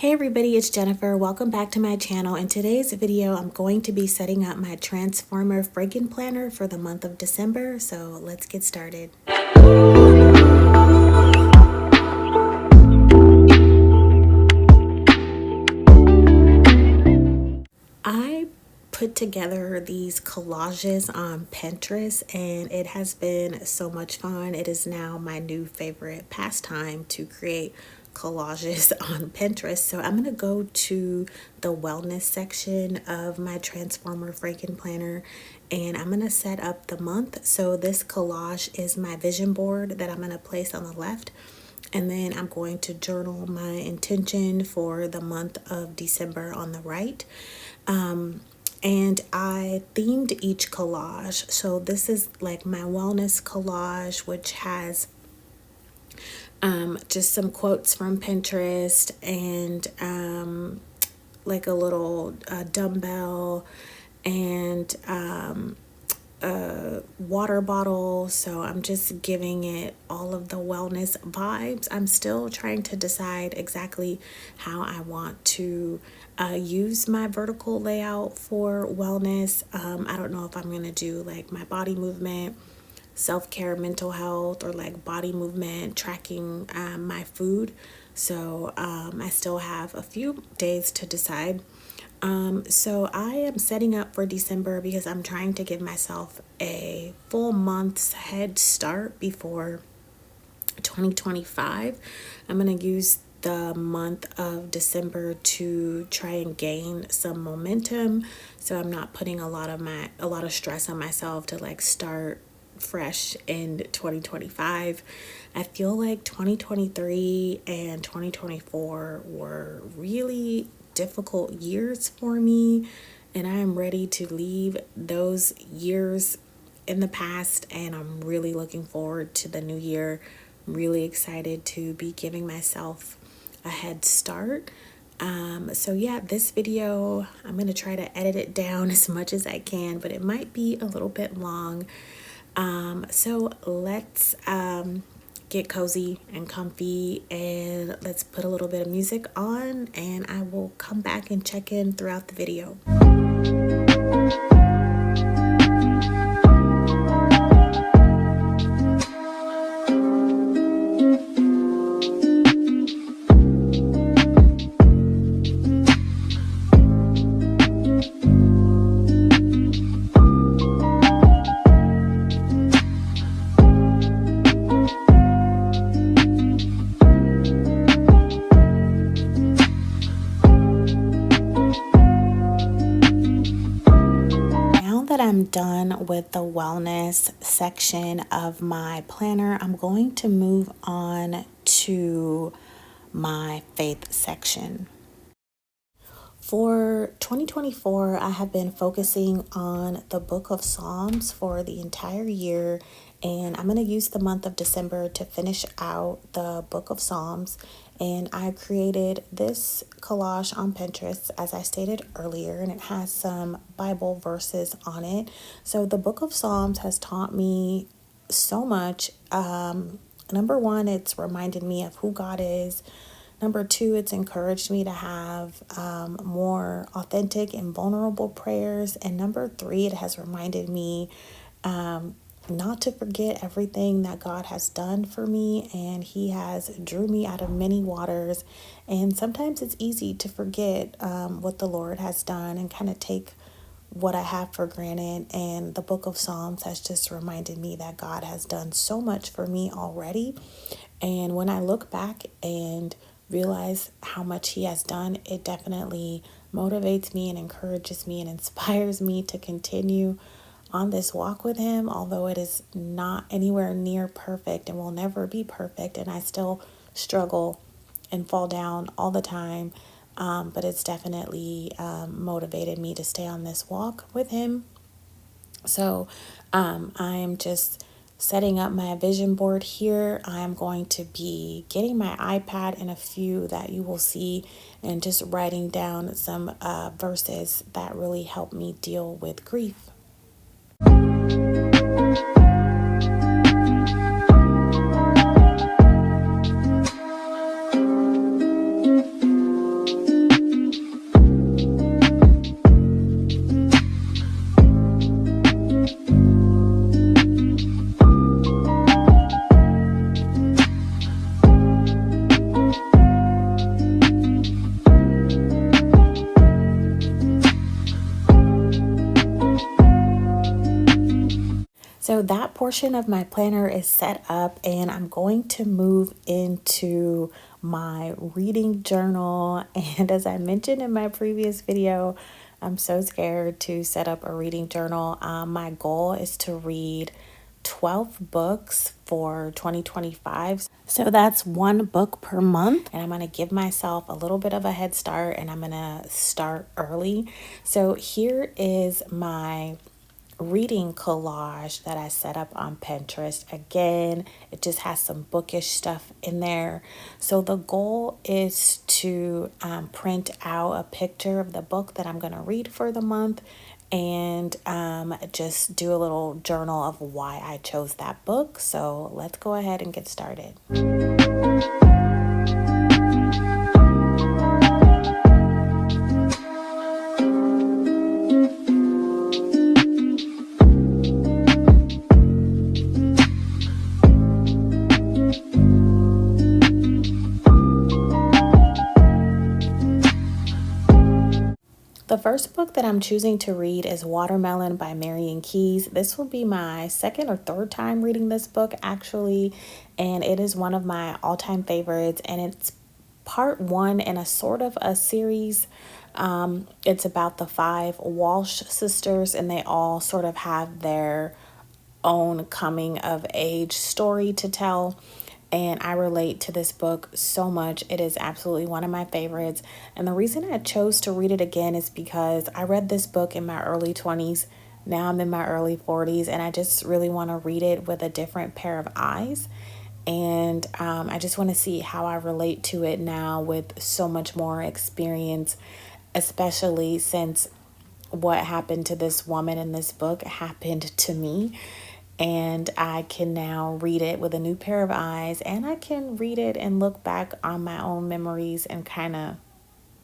Hey everybody, it's Jennifer. Welcome back to my channel. In today's video, I'm going to be setting up my Transformer Freaking Planner for the month of December. So let's get started. I put together these collages on Pinterest and it has been so much fun. It is now my new favorite pastime to create collages on Pinterest. So I'm going to go to the wellness section of my Transformer Franken Planner and I'm going to set up the month. So this collage is my vision board that I'm going to place on the left. And then I'm going to journal my intention for the month of December on the right. And I themed each collage. So this is like my wellness collage, which has just some quotes from Pinterest and like a little dumbbell and a water bottle. So I'm just giving it all of the wellness vibes. I'm still trying to decide exactly how I want to use my vertical layout for wellness. I don't know if I'm going to do like my body movement, self-care, mental health, or like body movement, tracking my food. So I still have a few days to decide. So I am setting up for December because I'm trying to give myself a full month's head start before 2025. I'm going to use the month of December to try and gain some momentum. So I'm not putting a lot of stress on myself to like start fresh in 2025. I feel like 2023 and 2024 were really difficult years for me, and I am ready to leave those years in the past, and I'm really looking forward to the new year. I'm really excited to be giving myself a head start. So yeah, this video, I'm going to try to edit it down as much as I can, but it might be a little bit long. So let's get cozy and comfy and let's put a little bit of music on, and I will come back and check in throughout the video. I'm done with the wellness section of my planner, I'm going to move on to my faith section. For 2024, I have been focusing on the book of Psalms for the entire year, and I'm going to use the month of December to finish out the book of Psalms. And I created this collage on Pinterest, as I stated earlier, and it has some Bible verses on it. So the book of Psalms has taught me so much. Number one, it's reminded me of who God is. Number two, it's encouraged me to have more authentic and vulnerable prayers. And number three, it has reminded me not to forget everything that God has done for me, and He has drew me out of many waters. And sometimes it's easy to forget what the Lord has done and kind of take what I have for granted. And the book of Psalms has just reminded me that God has done so much for me already. And when I look back and realize how much He has done, it definitely motivates me and encourages me and inspires me to continue on this walk with Him, although it is not anywhere near perfect and will never be perfect, and I still struggle and fall down all the time, but it's definitely motivated me to stay on this walk with Him. So I'm just setting up my vision board here. I'm going to be getting my iPad in a few that you will see and just writing down some verses that really help me deal with grief. So that portion of my planner is set up, and I'm going to move into my reading journal. And as I mentioned in my previous video, I'm so scared to set up a reading journal. My goal is to read 12 books for 2025. So that's one book per month. And I'm going to give myself a little bit of a head start, and I'm going to start early. So here is my reading collage that I set up on Pinterest. Again, it just has some bookish stuff in there. So the goal is to print out a picture of the book that I'm going to read for the month, and just do a little journal of why I chose that book. So let's go ahead and get started. The first book that I'm choosing to read is Watermelon by Marian Keyes. This will be my second or third time reading this book, actually, and it is one of my all-time favorites, and it's part one in a sort of a series. It's about the five Walsh sisters, and they all sort of have their own coming of age story to tell. And I relate to this book so much. It is absolutely one of my favorites. And the reason I chose to read it again is because I read this book in my early 20s. Now I'm in my early 40s, and I just really want to read it with a different pair of eyes. And I just want to see how I relate to it now with so much more experience, especially since what happened to this woman in this book happened to me. And I can now read it with a new pair of eyes, and I can read it and look back on my own memories and kind of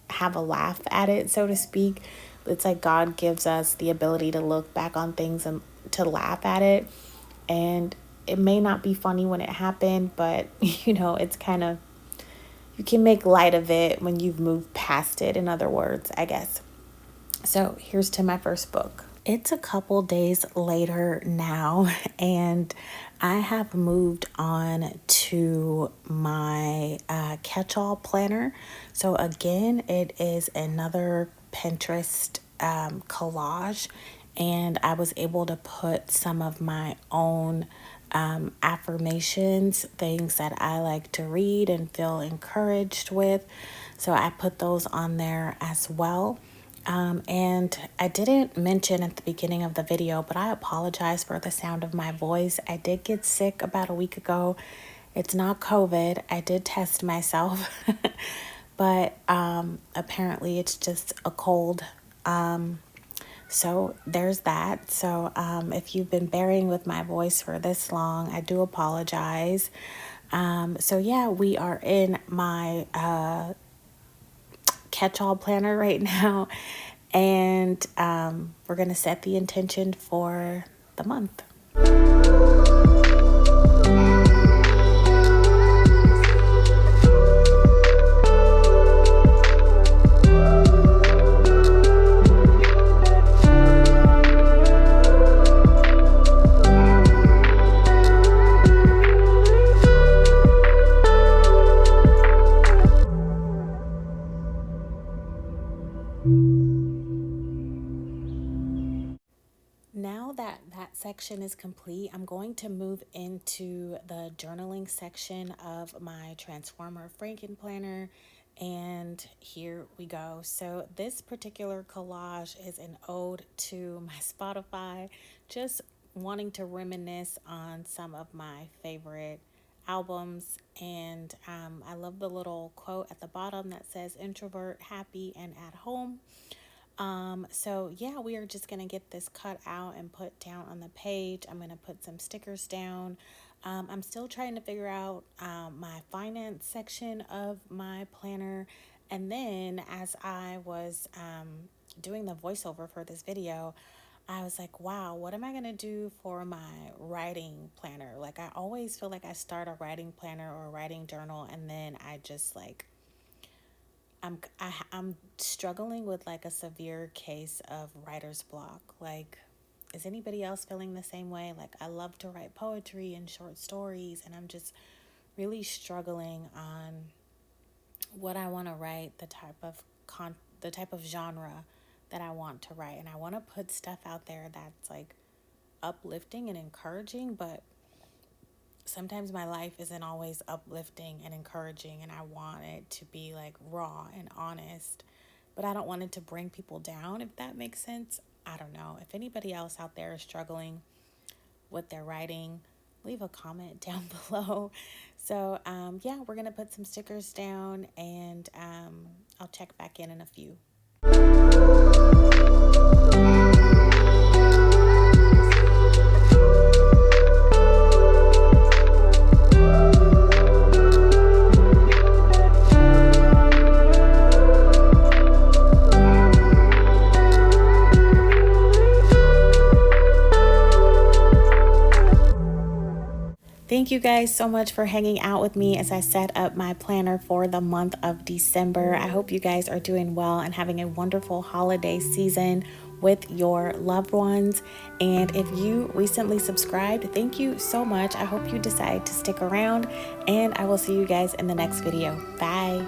have a laugh at it, so to speak. It's like God gives us the ability to look back on things and to laugh at it. And it may not be funny when it happened, but it's kind of, you can make light of it when you've moved past it, in other words, I guess. So here's to my first book. It's a couple days later now, and I have moved on to my catch-all planner. So again, it is another Pinterest collage, and I was able to put some of my own affirmations, things that I like to read and feel encouraged with. So I put those on there as well. And I didn't mention at the beginning of the video, but I apologize for the sound of my voice. I did get sick about a week ago. It's not COVID. I did test myself, but apparently it's just a cold. So there's that. So if you've been bearing with my voice for this long, I do apologize. So yeah, we are in my catch-all planner right now, and we're going to set the intention for the month. Now that that section is complete, I'm going to move into the journaling section of my Transformer Franken planner. And here we go. So this particular collage is an ode to my Spotify, just wanting to reminisce on some of my favorite albums. And I love the little quote at the bottom that says introvert, happy, and at home. So yeah, we are just going to get this cut out and put down on the page. I'm going to put some stickers down. I'm still trying to figure out my finance section of my planner. And then as I was doing the voiceover for this video, I was like, wow, what am I going to do for my writing planner? Like, I always feel like I start a writing planner or a writing journal, and then I just like I'm struggling with like a severe case of writer's block. Like, Is anybody else feeling the same way? Like, I love to write poetry and short stories, and I'm just really struggling on what I want to write, the type of genre that I want to write. And I want to put stuff out there that's like uplifting and encouraging, but sometimes my life isn't always uplifting and encouraging, and I want it to be like raw and honest, but I don't want it to bring people down, if that makes sense. I don't know. If anybody else out there is struggling with their writing, leave a comment down below. So yeah, we're gonna put some stickers down, and I'll check back in a few. Thank you guys so much for hanging out with me as I set up my planner for the month of December. I hope you guys are doing well and having a wonderful holiday season with your loved ones. And if you recently subscribed, thank you so much. I hope you decide to stick around, and I will see you guys in the next video. Bye.